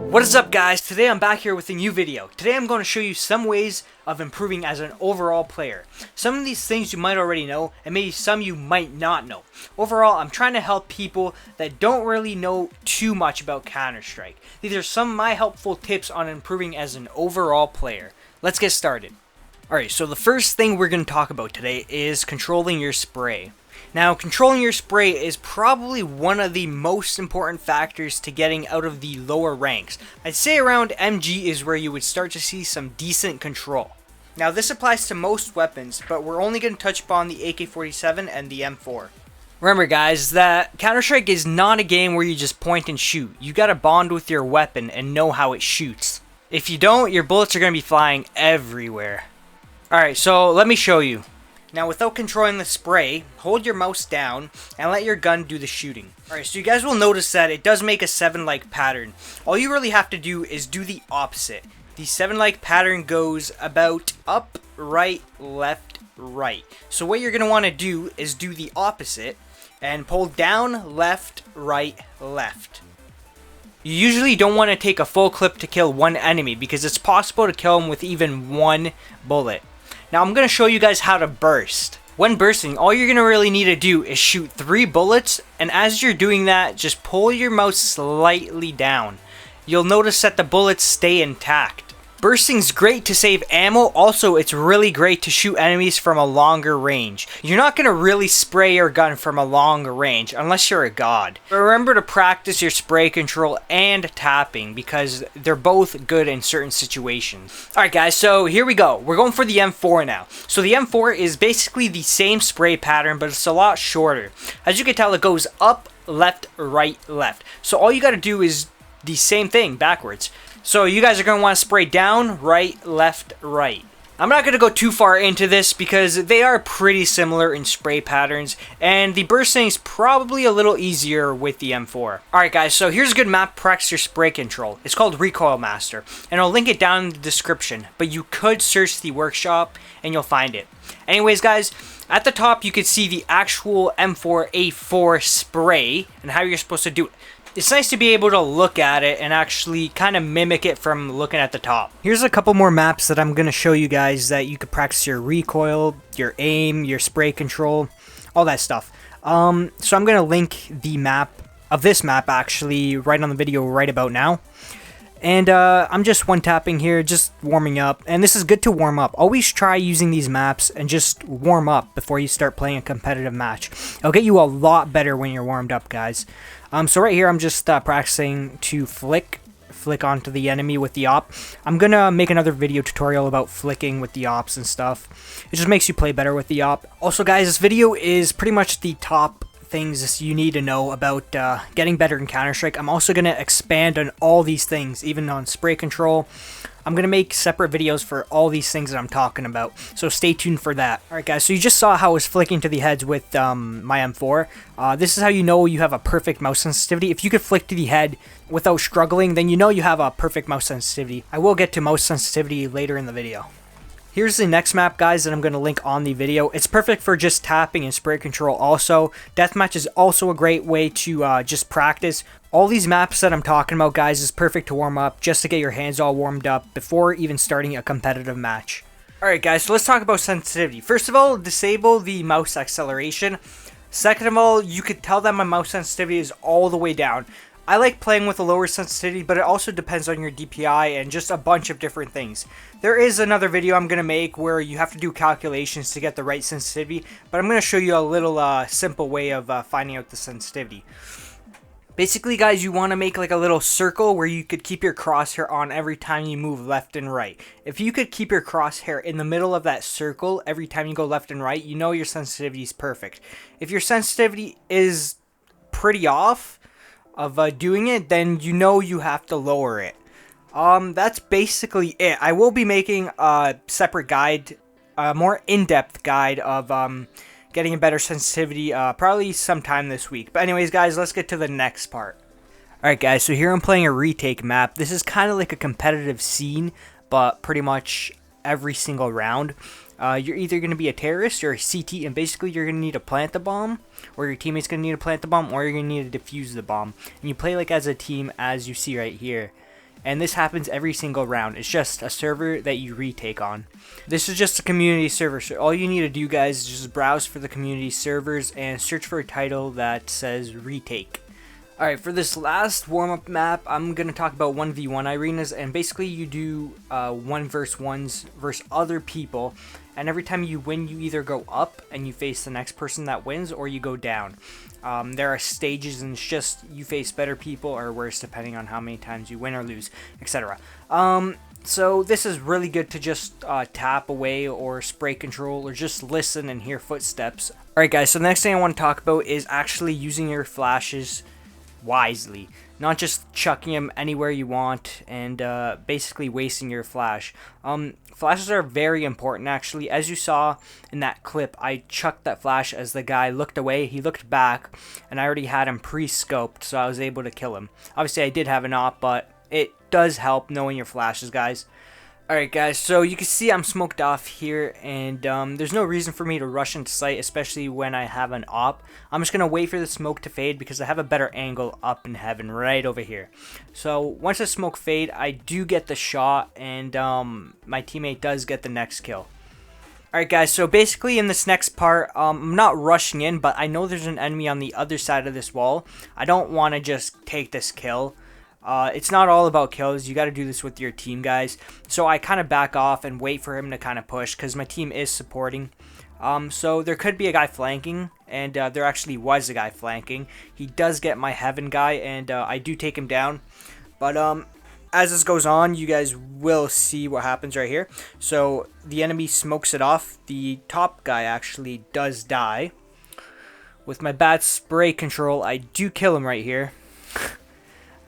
What is up, guys? Today I'm back here with a new video. Today I'm going to show you some ways of improving as an overall player. Some of these things you might already know, and maybe some you might not know. Overall, I'm trying to help people that don't really know too much about Counter-Strike. These are some of my helpful tips on improving as an overall player. Let's get started. Alright, so the first thing we're going to talk about today is controlling your spray. Now, controlling your spray is probably one of the most important factors to getting out of the lower ranks. I'd say around MG is where you would start to see some decent control. Now, this applies to most weapons, but we're only going to touch upon the AK-47 and the M4. Remember, guys, that Counter-Strike is not a game where you just point and shoot. You gotta bond with your weapon and know how it shoots. If you don't, your bullets are going to be flying everywhere. Alright, so let me show you. Now, without controlling the spray, hold your mouse down and let your gun do the shooting. Alright, so you guys will notice that it does make a 7-like pattern. All you really have to do is do the opposite. The 7-like pattern goes about up, right, left, right. So what you're going to want to do is do the opposite and pull down, left, right, left. You usually don't want to take a full clip to kill one enemy because it's possible to kill them with even one bullet. Now I'm going to show you guys how to burst. When bursting, all you're going to really need to do is shoot 3 bullets, and as you're doing that, just pull your mouse slightly down. You'll notice that the bullets stay intact. Bursting's great to save ammo, also it's really great to shoot enemies from a longer range. You're not going to really spray your gun from a long range unless you're a god. But remember to practice your spray control and tapping because they're both good in certain situations. Alright guys, so here we go. We're going for the M4 now. So the M4 is basically the same spray pattern, but it's a lot shorter. As you can tell, it goes up, left, right, left. So all you got to do is the same thing backwards. So you guys are going to want to spray down, right, left, right. I'm not going to go too far into this because they are pretty similar in spray patterns, and the bursting is probably a little easier with the M4. Alright guys, so here's a good map to practice your spray control. It's called Coolermaster, and I'll link it down in the description, but you could search the workshop and you'll find it. Anyways guys, at the top you can see the actual M4A4 spray and how you're supposed to do it. It's nice to be able to look at it and actually kind of mimic it from looking at the top. Here's a couple more maps that I'm going to show you guys that you could practice your recoil, your aim, your spray control, all that stuff. So I'm going to link the map of this map actually right on the video right about now. And I'm just one-tapping here, just warming up. And this is good to warm up. Always try using these maps and just warm up before you start playing a competitive match. It'll get you a lot better when you're warmed up, guys. So right here, I'm just practicing to flick onto the enemy with the op. I'm going to make another video tutorial about flicking with the ops and stuff. It just makes you play better with the op. Also, guys, this video is pretty much the top things you need to know about getting better in Counter-Strike. I'm also going to expand on all these things, even on spray control. I'm going to make separate videos for all these things that I'm talking about, so stay tuned for that. Alright guys, so you just saw how I was flicking to the heads with my M4. This is how you know you have a perfect mouse sensitivity. If you could flick to the head without struggling, then you know you have a perfect mouse sensitivity. I will get to mouse sensitivity later in the video. Here's the next map, guys, that I'm going to link on the video. It's perfect for just tapping and spray control also. Deathmatch is also a great way to just practice. All these maps that I'm talking about, guys, is perfect to warm up, just to get your hands all warmed up before even starting a competitive match. Alright guys, so let's talk about sensitivity. First of all, disable the mouse acceleration. Second of all, you could tell that my mouse sensitivity is all the way down. I like playing with a lower sensitivity, but it also depends on your DPI and just a bunch of different things. There is another video I'm going to make where you have to do calculations to get the right sensitivity, but I'm going to show you a little simple way of finding out the sensitivity. Basically, guys, you want to make like a little circle where you could keep your crosshair on every time you move left and right. If you could keep your crosshair in the middle of that circle every time you go left and right, you know your sensitivity is perfect. If your sensitivity is pretty off of doing it, then you know you have to lower it. That's basically it. I will be making a separate guide, a more in-depth guide of getting a better sensitivity probably sometime this week. But anyways, guys, let's get to the next part. Alright guys, so here I'm playing a retake map. This is kind of like a competitive scene, but pretty much every single round. You're either going to be a terrorist or a CT, and basically you're going to need to plant the bomb, or your teammate's going to need to plant the bomb, or you're going to need to defuse the bomb. And you play like as a team, as you see right here. and this happens every single round. It's just a server that you retake on. This is just a community server, so all you need to do, guys, is just browse for the community servers and search for a title that says Retake. Alright, for this last warm-up map, I'm going to talk about 1v1 arenas, and basically you do 1 versus 1s versus other people, and every time you win, you either go up and you face the next person that wins, or you go down. There are stages, and it's just you face better people or worse depending on how many times you win or lose, etc. So this is really good to just tap away or spray control or just listen and hear footsteps. Alright guys, so the next thing I want to talk about is actually using your flashes wisely, not just chucking them anywhere you want and basically wasting your flash. Flashes are very important, actually. As you saw in that clip, I chucked that flash as the guy looked away. He looked back, and I already had him pre-scoped, so I was able to kill him. Obviously, I did have an op, but it does help knowing your flashes, guys. Alright guys, so you can see I'm smoked off here, and there's no reason for me to rush into sight, especially when I have an op. I'm just going to wait for the smoke to fade because I have a better angle up in heaven right over here. So once the smoke fade, I do get the shot, and my teammate does get the next kill. Alright guys, so basically in this next part, I'm not rushing in, but I know there's an enemy on the other side of this wall. I don't want to just take this kill. It's not all about kills. You got to do this with your team, guys. So I kind of back off and wait for him to kind of push because my team is supporting. So there could be a guy flanking, and there actually was a guy flanking. He does get my heaven guy, and I do take him down. But as this goes on, you guys will see what happens right here. So the enemy smokes it off. The top guy actually does die. With my bad spray control, I do kill him right here.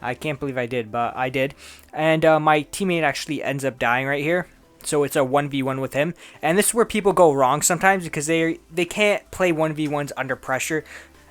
I can't believe I did, but I did. And my teammate actually ends up dying right here. So it's a 1v1 with him. And this is where people go wrong sometimes because they can't play 1v1s under pressure.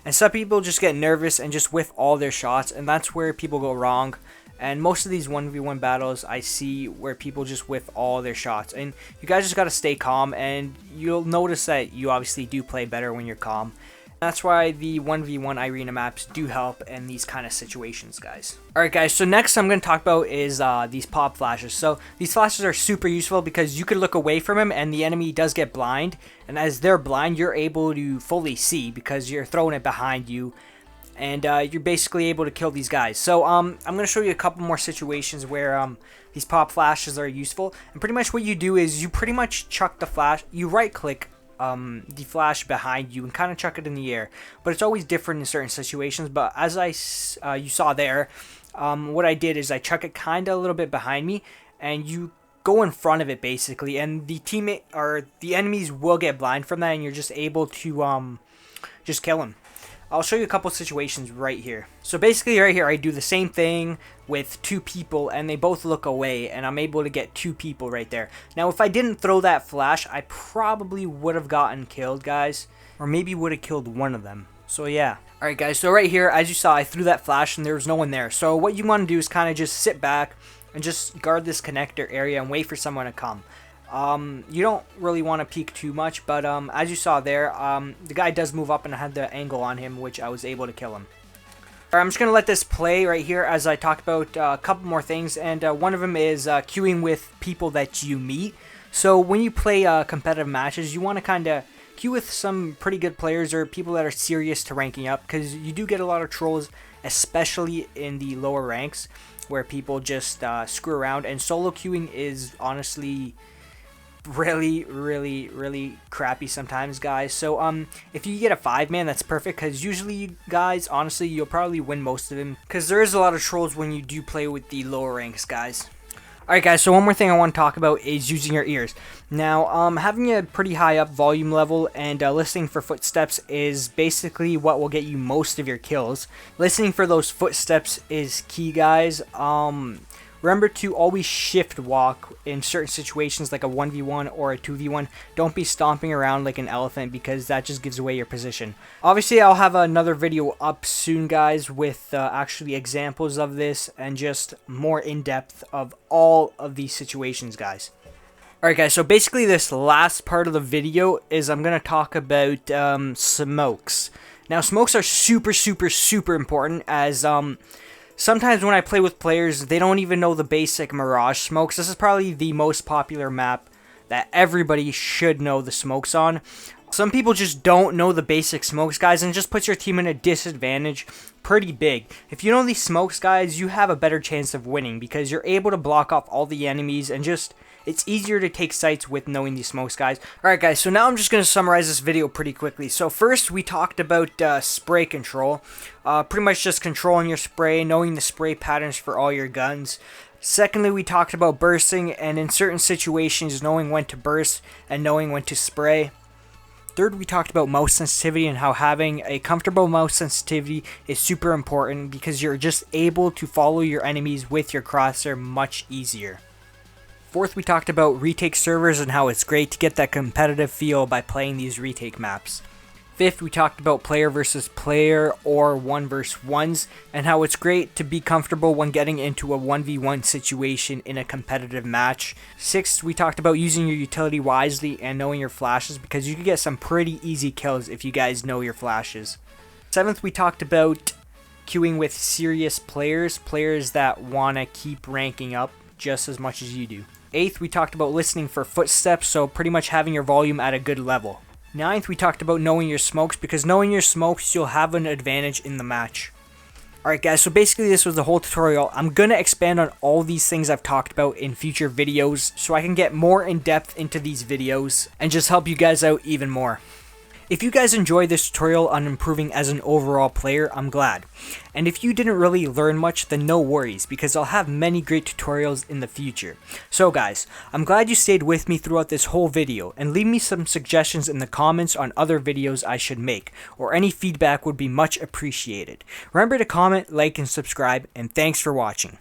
And some people just get nervous and just whiff all their shots. And that's where people go wrong. And most of these 1v1 battles I see where people just whiff all their shots. And you guys just got to stay calm. And you'll notice that you obviously do play better when you're calm. That's why the 1v1 arena maps do help in these kind of situations, guys. Alright guys, so next I'm going to talk about is these pop flashes. So these flashes are super useful because you could look away from him and the enemy does get blind. And as they're blind, you're able to fully see because you're throwing it behind you. And you're basically able to kill these guys. So I'm going to show you a couple more situations where these pop flashes are useful. And pretty much what you do is you pretty much chuck the flash, you right click the flash behind you and kind of chuck it in the air, but it's always different in certain situations. But as you saw there, what I did is I chuck it kind of a little bit behind me, and you go in front of it basically, and the teammate or the enemies will get blind from that, and you're just able to just kill him. I'll show you a couple situations right here. So basically right here, I do the same thing with 2 people and they both look away and I'm able to get 2 people right there. Now if I didn't throw that flash, I probably would have gotten killed, guys. Or maybe would have killed one of them. So yeah. Alright guys, so right here, as you saw, I threw that flash and there was no one there. So what you want to do is kind of just sit back and just guard this connector area and wait for someone to come. You don't really want to peek too much, but as you saw there, the guy does move up and I had the angle on him, which I was able to kill him. Alright, I'm just going to let this play right here as I talk about a couple more things, and one of them is queuing with people that you meet. So when you play competitive matches, you want to kind of queue with some pretty good players or people that are serious to ranking up, because you do get a lot of trolls, especially in the lower ranks, where people just screw around, and solo queuing is honestly really crappy sometimes, guys. So if you get a 5-man, that's perfect, because usually you guys, honestly, you'll probably win most of them, because there is a lot of trolls when you do play with the lower ranks, guys. Alright guys, so one more thing I want to talk about is using your ears. Now, having a pretty high up volume level and listening for footsteps is basically what will get you most of your kills. Listening for those footsteps is key, guys. Remember to always shift walk in certain situations like a 1v1 or a 2v1. Don't be stomping around like an elephant because that just gives away your position. Obviously, I'll have another video up soon, guys, with actually examples of this and just more in-depth of all of these situations, guys. Alright guys, so basically this last part of the video is I'm going to talk about smokes. Now, smokes are super important as Sometimes when I play with players, they don't even know the basic Mirage smokes. This is probably the most popular map that everybody should know the smokes on. Some people just don't know the basic smokes, guys, and it just puts your team in a disadvantage pretty big. If you know these smokes, guys, you have a better chance of winning because you're able to block off all the enemies and just... it's easier to take sites with knowing these smokes, guys. Alright, guys, so now I'm just going to summarize this video pretty quickly. So first, we talked about spray control. Pretty much just controlling your spray, knowing the spray patterns for all your guns. Secondly, we talked about bursting, and in certain situations, knowing when to burst and knowing when to spray. Third, we talked about mouse sensitivity and how having a comfortable mouse sensitivity is super important because you're just able to follow your enemies with your crosshair much easier. Fourth, we talked about retake servers and how it's great to get that competitive feel by playing these retake maps. Fifth, we talked about player versus player or 1 versus 1s and how it's great to be comfortable when getting into a 1v1 situation in a competitive match. Sixth, we talked about using your utility wisely and knowing your flashes because you can get some pretty easy kills if you guys know your flashes. Seventh, we talked about queuing with serious players that want to keep ranking up just as much as you do. Eighth, we talked about listening for footsteps, so pretty much having your volume at a good level. Ninth, we talked about knowing your smokes, because knowing your smokes, you'll have an advantage in the match. Alright guys, so basically this was the whole tutorial. I'm going to expand on all these things I've talked about in future videos, so I can get more in depth into these videos, and just help you guys out even more. If you guys enjoyed this tutorial on improving as an overall player, I'm glad. And if you didn't really learn much, then no worries, because I'll have many great tutorials in the future. So guys, I'm glad you stayed with me throughout this whole video, and leave me some suggestions in the comments on other videos I should make, or any feedback would be much appreciated. Remember to comment, like, and subscribe, and thanks for watching.